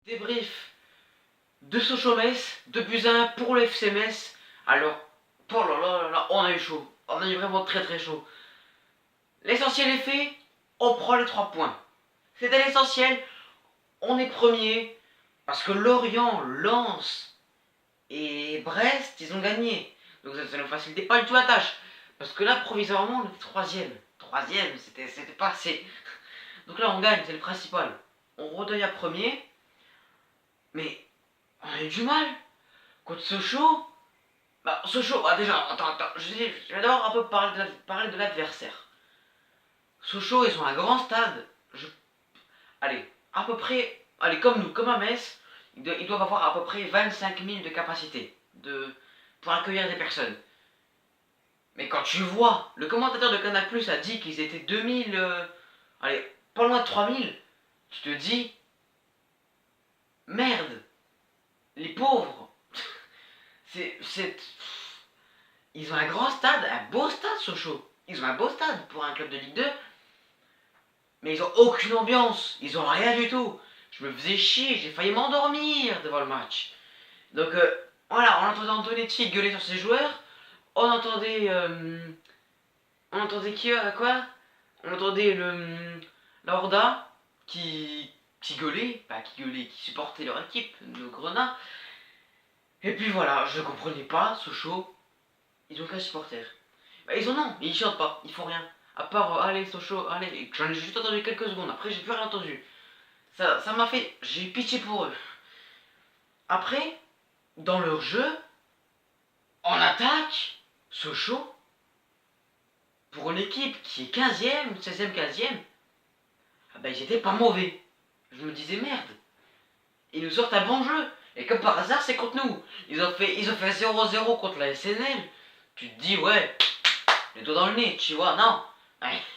Débrief de Sochaux-Metz, 2-1 pour le FC Metz. Alors, oh là là là là, on a eu chaud. On a eu vraiment très très chaud. L'essentiel est fait, on prend les 3 points. C'était l'essentiel, on est premier. Parce que Lorient, Lens et Brest, ils ont gagné. Donc ça nous facilitait pas du tout la tâche. Parce que là, provisoirement, on était troisième. Troisième, c'était pas assez. Donc là, on gagne, c'est le principal. On redevient premier. Mais on a eu du mal. Contre Sochaux, Sochaux, déjà, attends, je vais d'abord un peu parler de l'adversaire. Sochaux, ils ont un grand stade. Allez, à peu près, allez, comme nous, comme à Metz, ils doivent avoir à peu près 25 000 de capacité pour accueillir des personnes. Mais quand tu vois, le commentateur de Canal Plus a dit qu'ils étaient 2000, allez, pas loin de 3000, tu te dis, merde, les pauvres, ils ont un grand stade, un beau stade, Sochaux. Ils ont un beau stade pour un club de Ligue 2, mais ils ont aucune ambiance, ils ont rien du tout. Je me faisais chier, j'ai failli m'endormir devant le match. Donc voilà, on entendait Antonetti gueuler sur ses joueurs, on entendait quoi? On entendait la Horda qui gueulait, qui supportait leur équipe, nos Grenats. Et puis voilà, je comprenais pas, Sochaux, ils ont qu'un supporter. Ils en ont, mais ils chantent pas, ils font rien. À part, allez, Sochaux, allez, j'en ai juste entendu quelques secondes, après j'ai plus rien entendu. Ça m'a fait, j'ai eu pitié pour eux. Après, dans leur jeu, en attaque, Sochaux, pour une équipe qui est 15ème, 16ème, 15ème, ah ben ils étaient pas mauvais. Je me disais merde, ils nous sortent un bon jeu. Et comme par hasard, c'est contre nous. Ils ont fait 0-0 contre la SNL. Tu te dis, ouais, les doigts dans le nez, tu vois, non.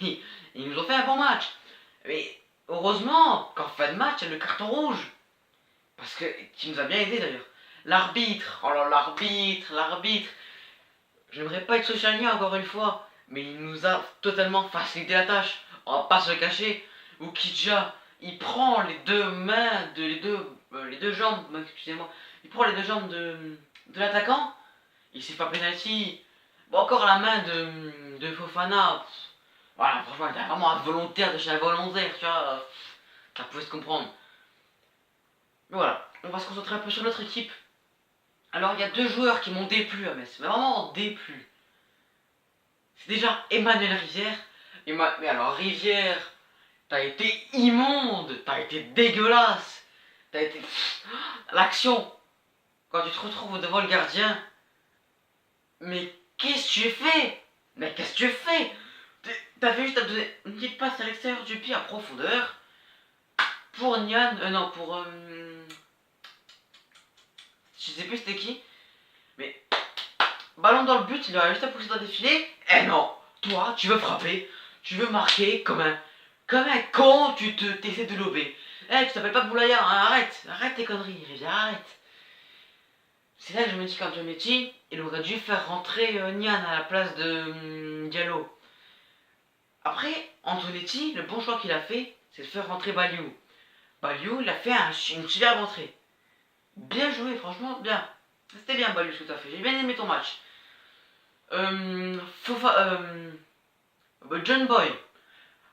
Ils nous ont fait un bon match. Mais heureusement qu'en fin de match, il y a le carton rouge. Parce que, qui nous a bien aidé d'ailleurs. L'arbitre, oh là, l'arbitre. J'aimerais pas être socialien encore une fois, mais il nous a totalement facilité la tâche. On va pas se le cacher. Oukidja, il prend les deux mains, les deux jambes, excusez-moi, il prend les deux jambes de l'attaquant. Il s'est pas penalty. Bon, encore la main de Fofana. Voilà, franchement, il était vraiment involontaire de chez involontaire, tu vois. Ça pouvait se comprendre. Mais voilà, on va se concentrer un peu sur notre équipe. Alors, il y a deux joueurs qui m'ont déplu à Metz, mais vraiment déplu. C'est déjà Emmanuel Rivière. Mais alors, Rivière, t'as été immonde, t'as été dégueulasse. T'as été. L'action, quand tu te retrouves devant le gardien. Mais qu'est-ce que tu fais? Mais qu'est-ce que tu fais? T'as fait juste à donner une petite passe à l'extérieur du pied à profondeur. Pour Nian. Non, pour. Je sais plus c'était qui. Mais. Ballon dans le but, il aurait juste à pousser dans le défilé. Eh non! Toi, tu veux frapper, tu veux marquer comme un con, t'essaies de lober. Eh, tu t'appelles pas Boulaya, hein, arrête tes conneries, Rivière, arrête. C'est là que je me dis qu'Antonetti, il aurait dû faire rentrer Nian à la place de Diallo. Après, Antonetti, le bon choix qu'il a fait, c'est de faire rentrer Baliou. Baliou, il a fait une superbe entrée. Bien joué, franchement, bien. C'était bien, Baliou, ce que tu as fait. J'ai bien aimé ton match. John Boy.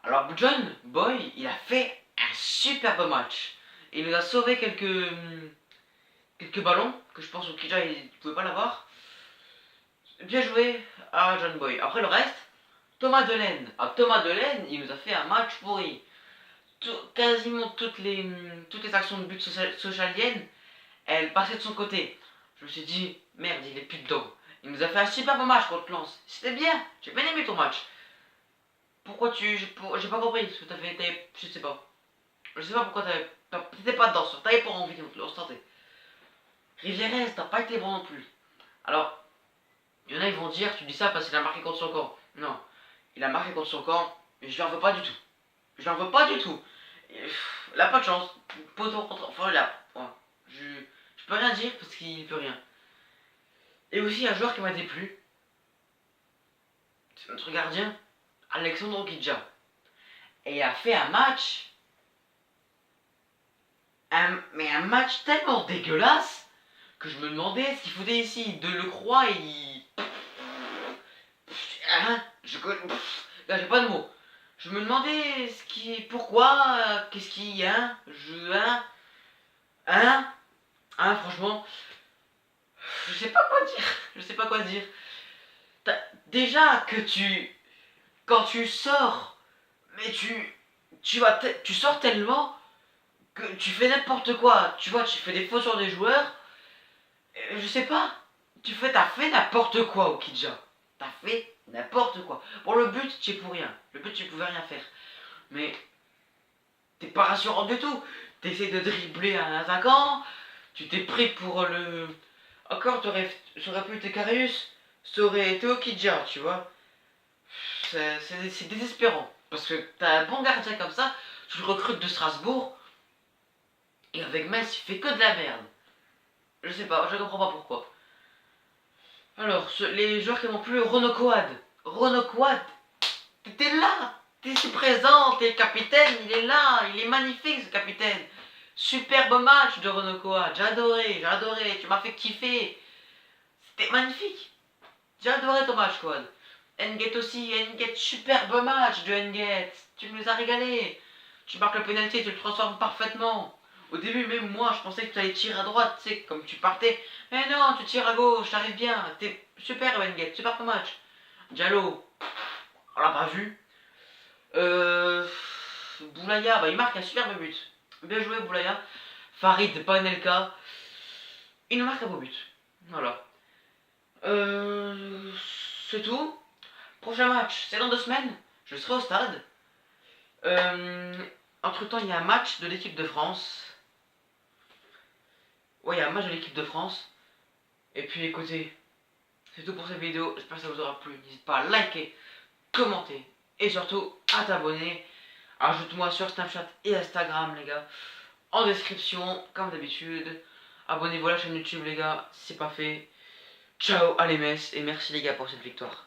Alors, John Boy, il a fait un superbe match. Il nous a sauvé quelques ballons que je pense au Kija, il ne pouvait pas l'avoir. Bien joué à John Boy. Après le reste, Thomas Delaine. Thomas Delaine, il nous a fait un match pourri. Quasiment toutes les actions de but socialiennes, elles passaient de son côté. Je me suis dit, merde, il est plus dedans. Il nous a fait un superbe match contre Lens. C'était bien, j'ai bien aimé ton match. Pourquoi j'ai pas compris ce que t'as fait, je sais pas. Je sais pas pourquoi t'étais pas dedans, t'avais pas envie de le tenter. Rivieres, t'as pas été bon non plus. Alors, il y en a, ils vont dire, tu dis ça parce qu'il a marqué contre son camp. Non, il a marqué contre son camp, mais je lui en veux pas du tout. Je lui en veux pas du tout. Il a pas de chance. Poteau contre. Enfin, là. Voilà. Je peux rien dire parce qu'il peut rien. Et aussi, un joueur qui m'a déplu, c'est notre gardien, Alexandre Okidja. Et il a fait un match. mais un match tellement dégueulasse que je me demandais ce qu'il foutait ici. De Lecroix, il... Hein, là, j'ai pas de mots. Je me demandais ce qui... Pourquoi, qu'est-ce qui... Hein, franchement, je sais pas quoi dire. Je sais pas quoi dire. Déjà que tu... Quand tu sors, mais tu sors tellement que tu fais n'importe quoi. Tu vois, tu fais des fautes sur des joueurs. Je sais pas. T'as fait n'importe quoi au Kidja. T'as fait n'importe quoi. Pour le but, tu es pour rien. Le but, tu pouvais rien faire. Mais t'es pas rassurant du tout. T'essaies de dribbler un attaquant. Tu t'es pris pour le... Encore, ça aurait pu être Karius. Ça aurait été Okidja, tu vois. C'est désespérant. Parce que t'as un bon gardien comme ça. Tu le recrutes de Strasbourg. Et avec Metz, il fait que de la merde. Je sais pas, je comprends pas pourquoi. Alors, les joueurs qui m'ont plu, Renaud Coad. Renaud Coad, t'étais là. T'es présent, t'es capitaine, il est là. Il est magnifique ce capitaine. Superbe match de Renaud Coad. J'ai adoré. Tu m'as fait kiffer. C'était magnifique. J'ai adoré ton match, Coad. Nget aussi, Nget, superbe match de Nget. Tu nous as régalé. Tu marques le penalty, tu le transformes parfaitement. Au début, même moi, je pensais que tu allais tirer à droite, tu sais, comme tu partais. Mais non, tu tires à gauche, t'arrives bien. T'es super, Nget, super match. Diallo, on l'a pas vu. Boulaya, bah, il marque un superbe but. Bien joué, Boulaya. Farid, Panelka. Il nous marque un beau but. Voilà. Euh, c'est tout. Prochain match, c'est dans 2 semaines. Je serai au stade. Entre temps, il y a un match de l'équipe de France. Ouais, il y a un match de l'équipe de France. Et puis écoutez, c'est tout pour cette vidéo. J'espère que ça vous aura plu. N'hésite pas à liker, commenter et surtout à t'abonner. Ajoute-moi sur Snapchat et Instagram, les gars. En description, comme d'habitude. Abonnez-vous à la chaîne YouTube, les gars, si c'est pas fait. Ciao à les messes et merci, les gars, pour cette victoire.